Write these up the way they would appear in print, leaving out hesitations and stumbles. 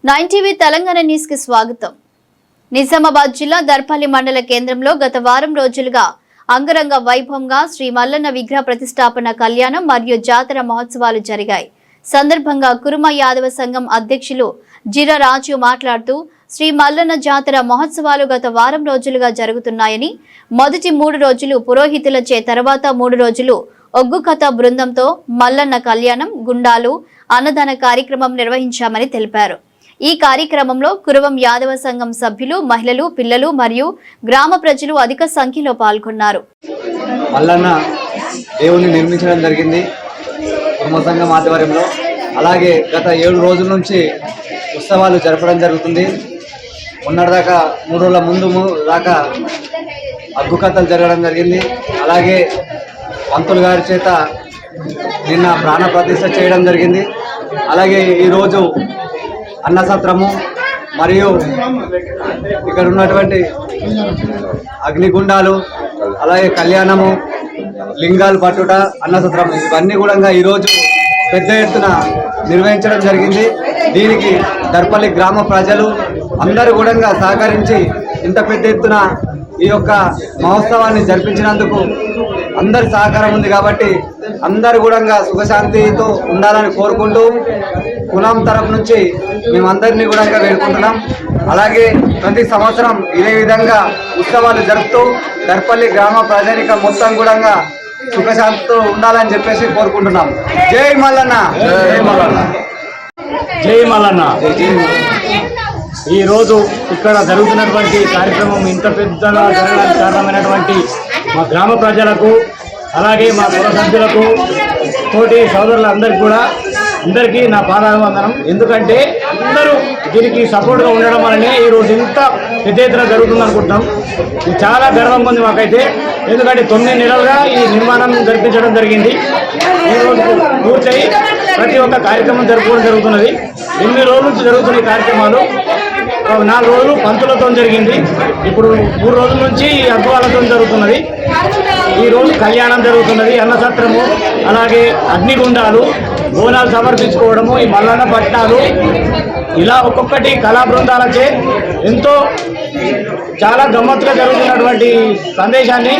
9 TV Telangana news కి స్వాగతం। నిజామాబాద్ జిల్లా దర్పల్లి మండల కేంద్రంలో గత వారం రోజులుగా అంగరంగ వైభవంగా శ్రీ మల్లన్న విగ్రహ ప్రతిష్టాపన కళ్యాణం మరియు జాతర మహోత్సవాలు జరిగాయి। సందర్భంగా కురుమ యాదవ సంఘం అధ్యక్షులు జిరా రాజు మాట్లాడుతూ శ్రీ మల్లన్న జాతర మహోత్సవాలు గత వారం రోజులుగా జరుగుతున్నాయని, మొదటి 3 రోజులు పురోహితులచే, తర్వాత 3 రోజులు ఒగ్గు కథ బృందంతో మల్లన్న కళ్యాణం, గుండాలు, అన్నదాన కార్యక్రమం నిర్వహించామని తెలిపారు। ఈ కార్యక్రమంలో కురువం యాదవ సంఘం సభ్యులు, మహిళలు, పిల్లలు మరియు గ్రామ ప్రజలు అధిక సంఖ్యలో పాల్గొన్నారు। మల్లన్న దేవుని నిర్మించడం జరిగింది కురుమ సంఘం ఆధ్వర్యంలో। అలాగే గత 7 రోజుల నుంచి ఉత్సవాలు జరపడం జరుగుతుంది। మొన్నటిదాకా 3 రోజుల ముందు దాకా అగ్గు కథలు జరగడం జరిగింది। అలాగే పంతులు గారి చేత నిన్న ప్రాణ ప్రతిష్ఠ చేయడం జరిగింది। అలాగే ఈరోజు అన్నసత్రము మరియు ఇక్కడ ఉన్నటువంటి అగ్నిగుండాలు, అలాగే కళ్యాణము, లింగాలు పట్టుట, అన్నసత్రం, ఇవన్నీ కూడా ఈరోజు పెద్ద ఎత్తున నిర్వహించడం జరిగింది। దీనికి దర్పల్లి గ్రామ ప్రజలు అందరూ కూడా సహకరించి ఇంత పెద్ద ఎత్తున ఈ యొక్క మహోత్సవాన్ని జరిపించినందుకు అందరి సహకారం ఉంది కాబట్టి అందరూ కూడా సుఖశాంతితో ఉండాలని కోరుకుంటూ కులం తరపు నుంచి మేమందరినీ కూడా వేడుకుంటున్నాం। అలాగే ప్రతి సంవత్సరం ఇదే విధంగా ఉత్సవాలు జరుపుతూ దర్పల్లి గ్రామ ప్రజానికం మొత్తం కూడా సుఖశాంతితో ఉండాలని చెప్పేసి కోరుకుంటున్నాం। జై మల్లన్న, జై మల్లన్న, జై మల్లన్న। ఈరోజు ఇక్కడ జరుగుతున్నటువంటి కార్యక్రమం ఇంత పెద్దగా జరగడానికి కారణమైనటువంటి మా గ్రామ ప్రజలకు, అలాగే మా కుల సభ్యులకు, తోటి సోదరులందరికీ కూడా అందరికీ నా పాదాభివందనం। ఎందుకంటే అందరూ దీనికి సపోర్ట్గా ఉండడం వల్లనే ఈరోజు ఇంత పెద్ద ఎత్తున జరుగుతుంది అనుకుంటున్నాం। ఇది చాలా గర్వంగా ఉంది మాకైతే, ఎందుకంటే 9 నెలలుగా ఈ నిర్మాణం జరిపించడం జరిగింది। ఈరోజు పూర్తయి ప్రతి ఒక్క కార్యక్రమం జరుపుకోవడం జరుగుతున్నది। 8 రోజుల నుంచి జరుగుతున్న ఈ కార్యక్రమాలు 4 రోజులు పంతులతో జరిగింది, ఇప్పుడు 3 రోజుల నుంచి అద్వాలతో జరుగుతున్నది। ఈరోజు కళ్యాణం జరుగుతున్నది, అన్నసత్రము, అలాగే అగ్నిగుండాలు, బోనాలు సమర్పించుకోవడము, ఈ మల్లన్న పట్నాలు, ఇలా ఒక్కొక్కటి కళా బృందాలచే ఎంతో చాలా గమ్మత్తుగా జరుగుతున్నటువంటి సందేశాన్ని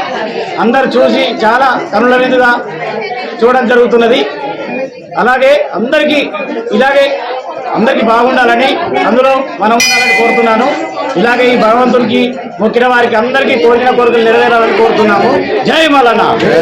అందరు చూసి చాలా కనుల మీదుగా చూడడం జరుగుతున్నది। అలాగే అందరికీ బాగుండాలని, అందులో మనం ఉండాలని కోరుతున్నాను। ఇలాగే ఈ భగవంతుడికి మొక్కిన వారికి అందరికీ కోరిన కోరికలు నెరవేరాలని కోరుతున్నాము। జై మల్లన్న।